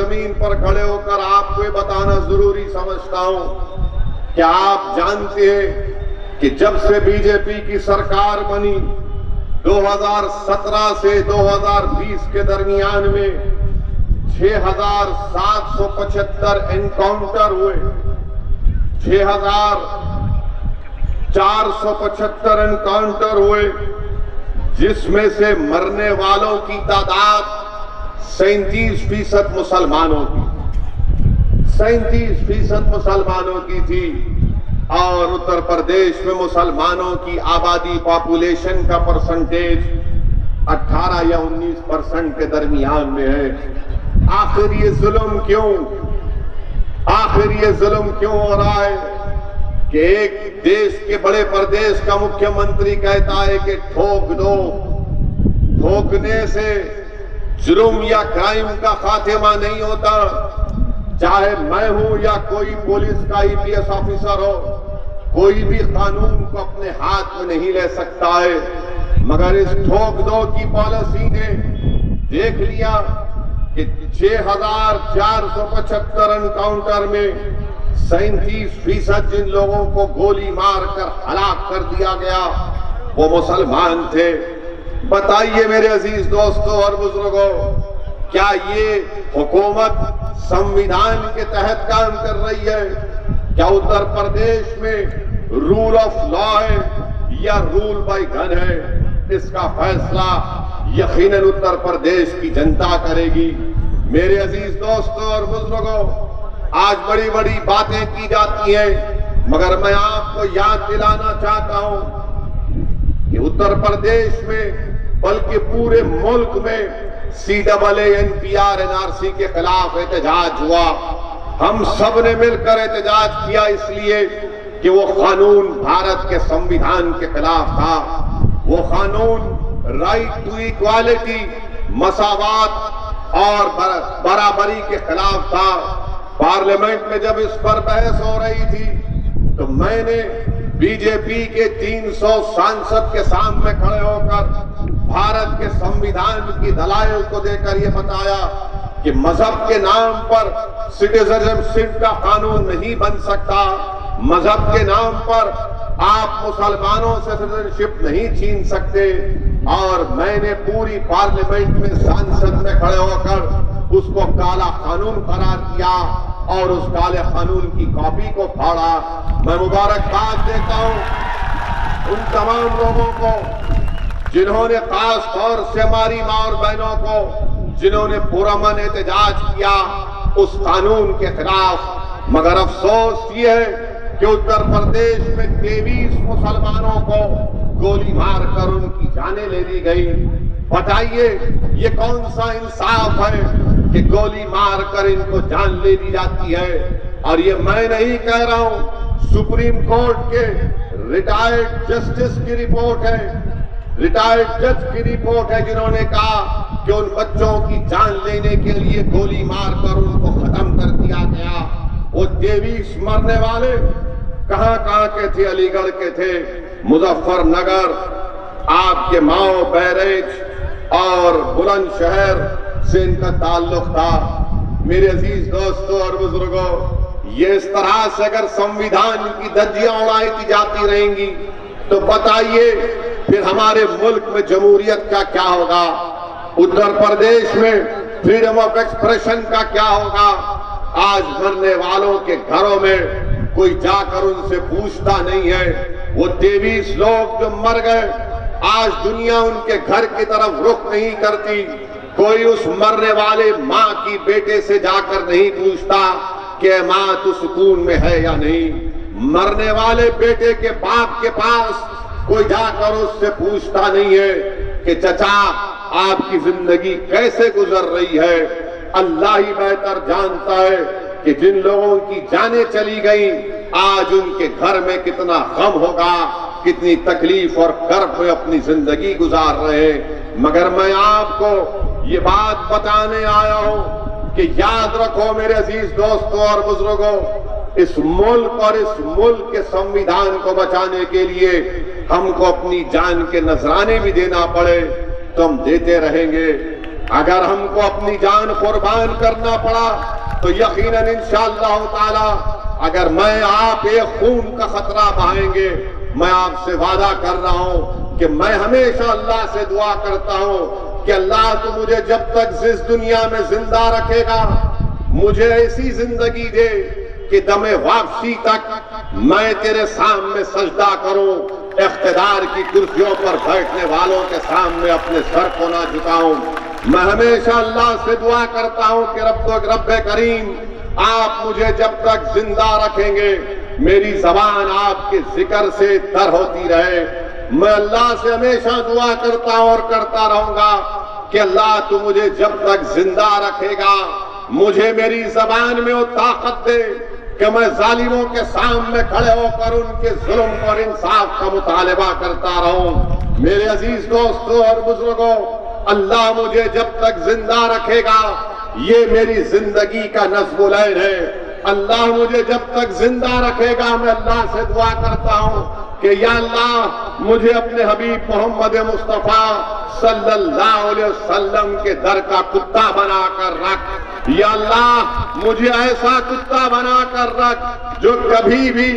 जमीन पर खड़े होकर आपको ये बताना जरूरी समझता हूं कि आप जानते हैं कि जब से बीजेपी की सरकार बनी 2017 से 2020 के दरमियान में 6,775 एनकाउंटर हुए, 6,475 एनकाउंटर हुए, जिसमें से मरने वालों की तादाद 37% मुसलमानों की 37% मुसलमानों की थी। और उत्तर प्रदेश में मुसलमानों की आबादी पॉपुलेशन का परसेंटेज 18 या 19% के दरमियान में है। आखिर ये जुल्म क्यों हो रहा है कि एक देश के बड़े प्रदेश का मुख्यमंत्री कहता है कि ठोक दो, ठोकने से जुर्म या क्राइम का खात्मा नहीं होता। चाहे मैं हूं या कोई पुलिस का IPS ऑफिसर हो, कोई भी कानून को अपने हाथ में नहीं ले सकता है। मगर इस ठोक दो की पॉलिसी ने देख लिया कि 6,475 एनकाउंटर में 37% जिन लोगों को गोली मारकर हलाक कर दिया गया वो मुसलमान थे। बताइए मेरे अजीज दोस्तों और बुजुर्गों, क्या ये हुकूमत संविधान के तहत काम कर रही है? क्या उत्तर प्रदेश में रूल ऑफ लॉ है या रूल बाय गन है? इसका फैसला यकीनन उत्तर प्रदेश की जनता करेगी। मेरे अजीज दोस्तों और बुजुर्गों, आज बड़ी बड़ी बातें की जाती हैं, मगर मैं आपको याद दिलाना चाहता हूं कि उत्तर प्रदेश में बल्कि पूरे मुल्क में CAA NPR NRC के खिलाफ एहतजाज हुआ। हम सब ने मिलकर एहतजाज किया इसलिए कि वो कानून भारत के संविधान के खिलाफ था। वो कानून राइट टू इक्वालिटी, मसावात और बराबरी के खिलाफ था। पार्लियामेंट में जब इस पर बहस हो रही थी तो मैंने बीजेपी के 300 सांसद के सामने खड़े होकर भारत के संविधान की दलाइल को देकर यह बताया कि मजहब के नाम पर सिटीजनशिप का कानून नहीं बन सकता। मजहब के नाम पर आप मुसलमानों से सिटीजनशिप नहीं छीन सकते। और मैंने पूरी पार्लियामेंट में सांसद में खड़े होकर उसको काला कानून करार दिया और उस काले कानून की कॉपी को फाड़ा। मैं मुबारकबाद देता हूं उन तमाम लोगों को जिन्होंने खास तौर से हमारी मां और बहनों को जिन्होंने पुरअमन एहतजाज किया उस कानून के खिलाफ। मगर अफसोस ये है कि उत्तर प्रदेश में 23 मुसलमानों को गोली मारकर उनकी जानें ले ली गई। बताइए ये कौन सा इंसाफ है कि गोली मारकर इनको जान ले ली जाती है? और ये मैं नहीं कह रहा हूं, सुप्रीम कोर्ट के रिटायर्ड जस्टिस की रिपोर्ट है, रिटायर्ड जज की रिपोर्ट है, जिन्होंने कहा कि उन बच्चों की जान लेने के लिए गोली मारकर उनको खत्म कर दिया गया। वो 23 मरने वाले कहां के थे? अलीगढ़ के थे, मुजफ्फरनगर, आपके माओ बैरेज और बुलंदशहर से इनका ताल्लुक था। मेरे अजीज दोस्तों और बुजुर्गों, ये इस तरह से अगर संविधान की धज्जियां उड़ाई जाती रहेंगी तो बताइए फिर हमारे मुल्क में जमहूरियत का क्या होगा? उत्तर प्रदेश में फ्रीडम ऑफ एक्सप्रेशन का क्या होगा? आज मरने वालों के घरों में कोई जाकर उनसे पूछता नहीं है। वो 23 लोग जो मर गए, आज दुनिया उनके घर की तरफ रुख नहीं करती। कोई उस मरने वाले मां की बेटे से जाकर नहीं पूछता कि मां तू सुकून में है या नहीं। मरने वाले बेटे के बाप के पास कोई जाकर उससे पूछता नहीं है कि चचा आपकी जिंदगी कैसे गुजर रही है। अल्लाह ही बेहतर जानता है कि जिन लोगों की जानें चली गई आज उनके घर में कितना गम होगा, कितनी तकलीफ और कर्ब में अपनी जिंदगी गुजार रहे हैं। मगर मैं आपको ये बात बताने आया हूं कि याद रखो मेरे अजीज दोस्तों और बुजुर्गों, इस मुल्क और इस मुल्क के संविधान को बचाने के लिए हमको अपनी जान के नजराने भी देना पड़े तो हम देते रहेंगे। अगर हमको अपनी जान कुर्बान करना पड़ा तो यकीनन इंशाअल्लाह ताला अगर मैं आप एक खून का खतरा बहाएंगे, मैं आपसे वादा कर रहा हूं कि मैं हमेशा अल्लाह से दुआ करता हूं कि अल्लाह तू मुझे जब तक इस दुनिया में जिंदा रखेगा मुझे ऐसी जिंदगी दे कि दमे वापसी तक मैं तेरे सामने सजदा करूं, इख्तिदार की कुर्सियों पर बैठने वालों के सामने अपने सर को ना झुकाऊं। मैं हमेशा अल्लाह से दुआ करता हूं कि रब्बे करीम आप मुझे जब तक जिंदा रखेंगे मेरी जबान आपके जिक्र से तर होती रहे। मैं अल्लाह से हमेशा दुआ करता हूं और करता रहूंगा कि अल्लाह तू मुझे जब तक जिंदा रखेगा मुझे मेरी जबान में वो ताकत दे कि मैं जालिमों के सामने खड़े होकर उनके जुल्म और इंसाफ का मुतालबा करता रहूं। मेरे अजीज दोस्तों और बुजुर्गों, अल्लाह मुझे जब तक जिंदा रखेगा ये मेरी जिंदगी का नज़्म-उल-ऐन है। अल्लाह मुझे जब तक जिंदा रखेगा मैं अल्लाह से दुआ करता हूं कि या अल्लाह मुझे अपने हबीब मोहम्मद मुस्तफा सल्लल्लाहु अलैहि वसल्लम के दर का कुत्ता बनाकर रख। या अल्लाह मुझे ऐसा कुत्ता बनाकर रख जो कभी भी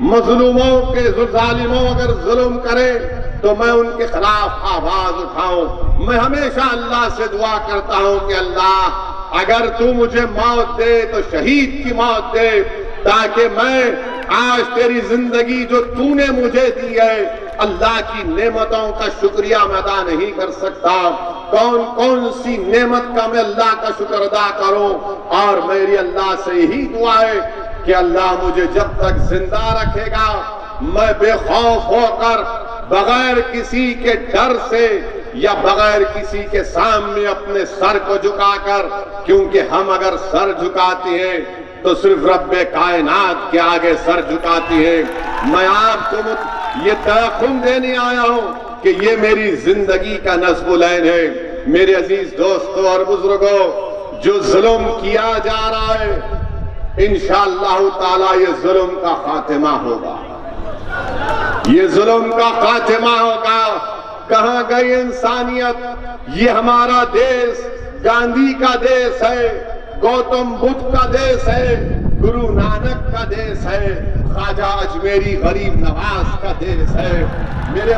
मजलूमों के जालिमों अगर जुल्म करे तो मैं उनके खिलाफ आवाज उठाऊं। मैं हमेशा अल्लाह से दुआ करता हूं कि अल्लाह अगर तू मुझे मौत दे तो शहीद की मौत दे, ताकि मैं आज तेरी जिंदगी जो तूने मुझे दी है अल्लाह की नेमतों का शुक्रिया मैं अदा नहीं कर सकता। कौन कौन सी नेमत का मैं अल्लाह का शुक्र अदा करूं। और मेरी अल्लाह से यही दुआ है कि अल्लाह मुझे जब तक जिंदा रखेगा मैं बेखौफ होकर बगैर किसी के डर से या बगैर किसी के सामने अपने सर को झुकाकर, क्योंकि हम अगर सर झुकाते हैं तो सिर्फ रब्बे कायनात के आगे सर झुकाती है। मैं आपको ये तयक़ुन देने आया हूं कि ये मेरी जिंदगी का नज़्म-उल-ऐन है। मेरे अजीज दोस्तों और बुजुर्गों, जो जुल्म किया जा रहा है इंशाअल्लाह ताला ये जुल्म का खात्मा होगा, ये जुल्म का खात्मा होगा। कहां गई इंसानियत? ये हमारा देश गांधी का देश है, गौतम बुद्ध का देश है, गुरु नानक का देश है, ख्वाजा अजमेरी गरीब नवाज का देश है। मेरे